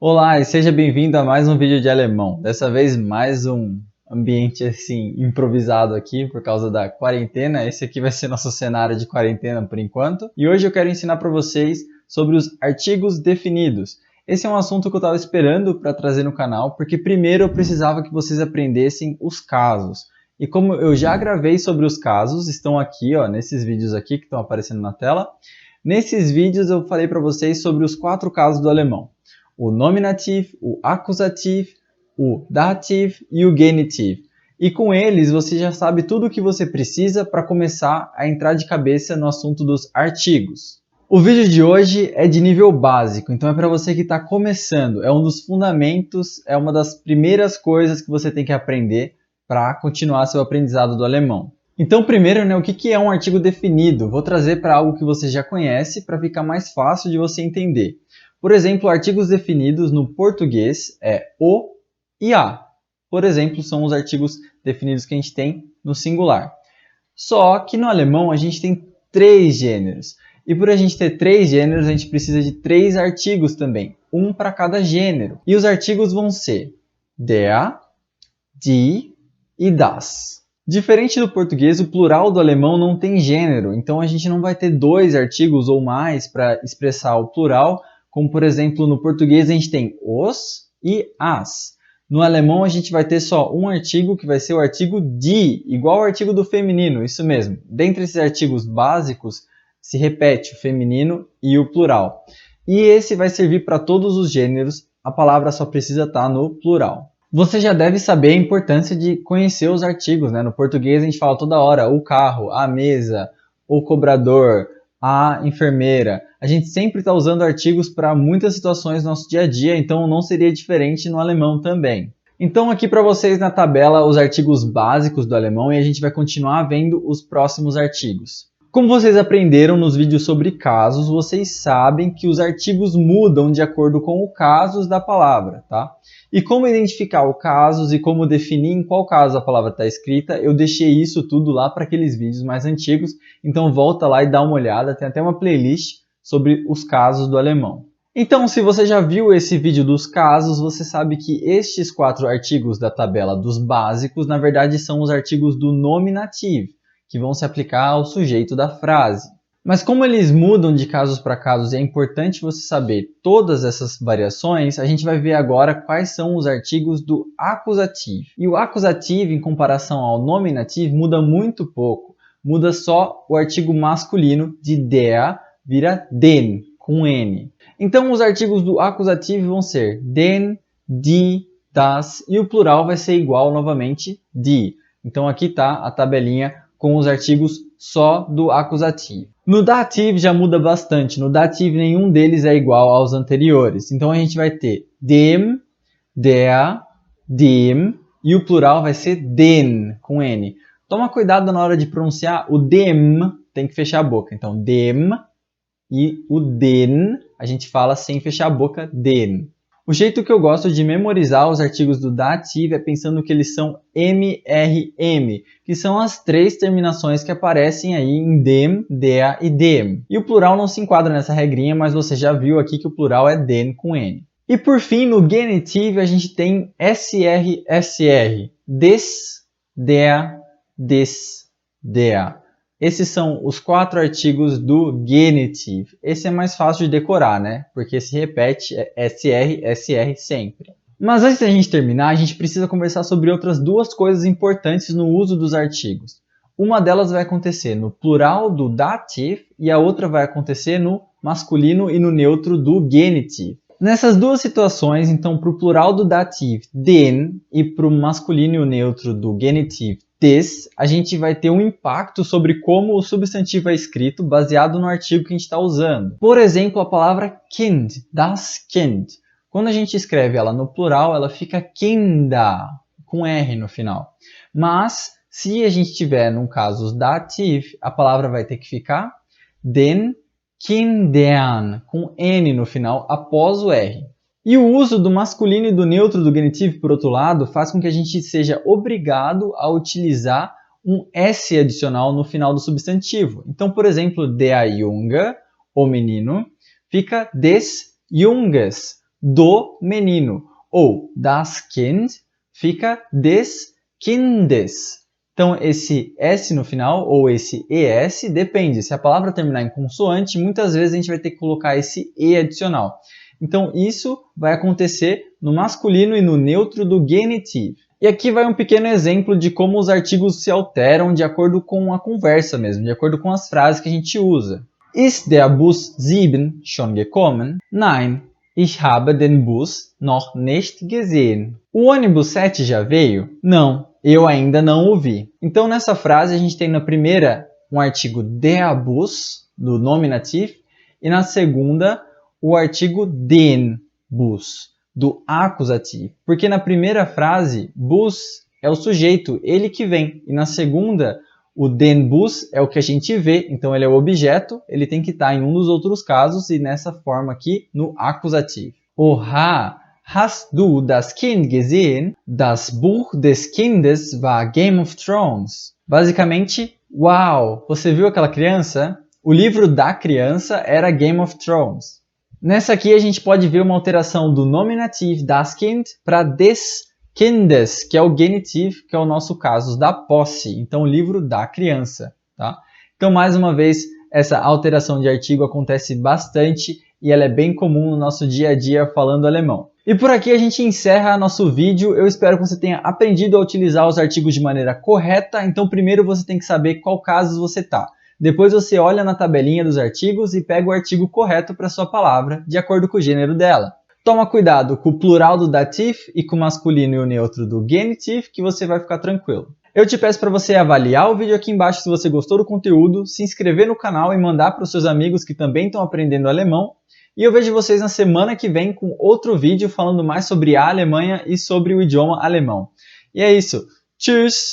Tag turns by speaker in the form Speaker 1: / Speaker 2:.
Speaker 1: Olá e seja bem-vindo a mais um vídeo de alemão. Dessa vez mais um ambiente assim improvisado aqui por causa da quarentena. Esse aqui vai ser nosso cenário de quarentena por enquanto. E hoje eu quero ensinar para vocês sobre os artigos definidos. Esse é um assunto que eu estava esperando para trazer no canal, porque primeiro eu precisava que vocês aprendessem os casos. E como eu já gravei sobre os casos, estão aqui, ó, nesses vídeos aqui que estão aparecendo na tela. Nesses vídeos eu falei para vocês sobre os 4 casos do alemão. O nominativ, o accusativ, o dativ e o genitiv. E com eles você já sabe tudo o que você precisa para começar a entrar de cabeça no assunto dos artigos. O vídeo de hoje é de nível básico, então é para você que está começando. É um dos fundamentos, é uma das primeiras coisas que você tem que aprender para continuar seu aprendizado do alemão. Então primeiro, o que é um artigo definido? Vou trazer para algo que você já conhece para ficar mais fácil de você entender. Por exemplo, artigos definidos no português é o e a. Por exemplo, são os artigos definidos que a gente tem no singular. Só que no alemão a gente tem 3 gêneros. E por a gente ter 3 gêneros, a gente precisa de 3 artigos também, um para cada gênero. E os artigos vão ser der, die e das. Diferente do português, o plural do alemão não tem gênero, então a gente não vai ter 2 artigos ou mais para expressar o plural, como por exemplo no português a gente tem os e as. No alemão a gente vai ter só um artigo que vai ser o artigo die, igual ao artigo do feminino, isso mesmo. Dentre esses artigos básicos se repete o feminino e o plural. E esse vai servir para todos os gêneros, a palavra só precisa estar no plural. Você já deve saber a importância de conhecer os artigos, né? No português a gente fala toda hora o carro, a mesa, o cobrador, a enfermeira. A gente sempre está usando artigos para muitas situações do nosso dia a dia, então não seria diferente no alemão também. Então aqui para vocês na tabela os artigos básicos do alemão e a gente vai continuar vendo os próximos artigos. Como vocês aprenderam nos vídeos sobre casos, vocês sabem que os artigos mudam de acordo com o casus da palavra, tá? E como identificar o casus e como definir em qual caso a palavra está escrita, eu deixei isso tudo lá para aqueles vídeos mais antigos, então volta lá e dá uma olhada, tem até uma playlist sobre os casos do alemão. Então, se você já viu esse vídeo dos casos, você sabe que estes 4 artigos da tabela dos básicos, na verdade, são os artigos do nominativ, que vão se aplicar ao sujeito da frase. Mas como eles mudam de casos para casos e é importante você saber todas essas variações, a gente vai ver agora quais são os artigos do acusativo. E o acusativo, em comparação ao nominativ, muda muito pouco. Muda só o artigo masculino de der vira den, com N. Então os artigos do acusativo vão ser den, die, das e o plural vai ser igual novamente die. Então aqui está a tabelinha com os artigos só do acusativo. No dativo já muda bastante. No dativo nenhum deles é igual aos anteriores. Então a gente vai ter dem, der, dem e o plural vai ser den, com N. Toma cuidado na hora de pronunciar. O dem tem que fechar a boca. Então dem e o den a gente fala sem fechar a boca, den. O jeito que eu gosto de memorizar os artigos do dativo é pensando que eles são MRM, que são as 3 terminações que aparecem aí em dem, der e dem. E o plural não se enquadra nessa regrinha, mas você já viu aqui que o plural é den com N. E por fim, no genitive a gente tem SR, des, der, des, der. Esses são os 4 artigos do genitive. Esse é mais fácil de decorar, né? Porque se repete é SR sempre. Mas antes da gente terminar, a gente precisa conversar sobre outras 2 coisas importantes no uso dos artigos. Uma delas vai acontecer no plural do dative e a outra vai acontecer no masculino e no neutro do genitive. Nessas 2 situações, então, para o plural do dative, den, e para o masculino e o neutro do genitive, des, a gente vai ter um impacto sobre como o substantivo é escrito baseado no artigo que a gente está usando. Por exemplo, a palavra Kind, das Kind. Quando a gente escreve ela no plural, ela fica Kinder, com R no final. Mas, se a gente tiver, no caso, dativ, a palavra vai ter que ficar den Kindern, com N no final, após o R. E o uso do masculino e do neutro do genitivo, por outro lado, faz com que a gente seja obrigado a utilizar um S adicional no final do substantivo. Então, por exemplo, der Junge, o menino, fica des Junges, do menino. Ou das Kind fica des Kindes. Então, esse S no final ou esse ES depende. Se a palavra terminar em consoante, muitas vezes a gente vai ter que colocar esse E adicional. Então, isso vai acontecer no masculino e no neutro do genitive. E aqui vai um pequeno exemplo de como os artigos se alteram de acordo com a conversa mesmo, de acordo com as frases que a gente usa. Ist der Bus 7 schon gekommen? Nein, ich habe den Bus noch nicht gesehen. O ônibus 7 já veio? Não, eu ainda não o vi. Então, nessa frase, a gente tem na primeira um artigo der Bus, do nominativo, e na segunda o artigo den Bus, do acusativo. Porque na primeira frase, Bus é o sujeito, ele que vem. E na segunda, o den Bus é o que a gente vê, então ele é o objeto, ele tem que estar em um dos outros casos e nessa forma aqui no acusativo. Oha! Hast du das Kind gesehen? Das Buch des Kindes war Game of Thrones. Basicamente, uau! Você viu aquela criança? O livro da criança era Game of Thrones. Nessa aqui a gente pode ver uma alteração do nominativo das Kind para des Kindes, que é o genitive, que é o nosso caso da posse. Então, o livro da criança. Tá? Então, mais uma vez, essa alteração de artigo acontece bastante e ela é bem comum no nosso dia a dia falando alemão. E por aqui a gente encerra nosso vídeo. Eu espero que você tenha aprendido a utilizar os artigos de maneira correta. Então, primeiro você tem que saber qual caso você está. Depois você olha na tabelinha dos artigos e pega o artigo correto para sua palavra, de acordo com o gênero dela. Toma cuidado com o plural do dativo e com o masculino e o neutro do genitive, que você vai ficar tranquilo. Eu te peço para você avaliar o vídeo aqui embaixo se você gostou do conteúdo, se inscrever no canal e mandar para os seus amigos que também estão aprendendo alemão. E eu vejo vocês na semana que vem com outro vídeo falando mais sobre a Alemanha e sobre o idioma alemão. E é isso. Tschüss!